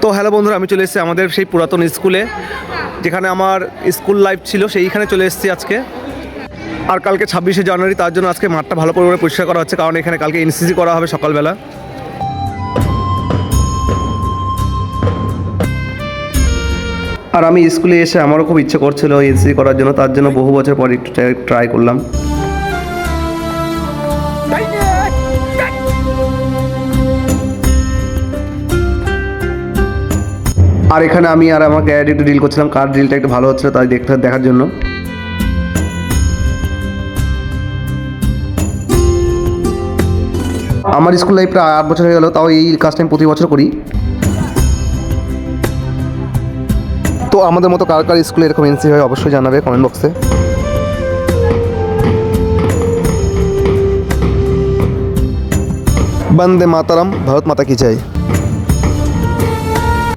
তো হ্যালো বন্ধুরা, আমি চলে এসেছি আমাদের সেই পুরাতন স্কুলে, যেখানে আমার স্কুল লাইফ ছিল, সেইখানে চলে এসেছি আজকে। আর কালকে 26শে জানুয়ারি, তার জন্য আজকে মাঠটা ভালো পরিমাণে পরিষ্কার করা হচ্ছে, কারণ এখানে কালকে এনসিসি করা হবে সকালবেলা। আর আমি স্কুলে এসে আমারও খুব ইচ্ছে করছিল এনসিসি করার জন্য, তার জন্য বহু বছর পর একটু ট্রাই করলাম। আর এখানে আমি আর আমার ক্যারেট একটু ডিল করছিলাম, কার ডিলটা একটু ভালো হচ্ছিল তাই দেখার জন্য। আমার স্কুল লাইফ প্রায় 8 বছর হয়ে গেল, তাও এই কাজটা আমি প্রতি বছর করি। তো আমাদের মতো কার কার স্কুলে এরকম এনসিসি হয় অবশ্যই জানাবে কমেন্ট বক্সে। বন্দে মাতারাম, ভারত মাতা কি জয়।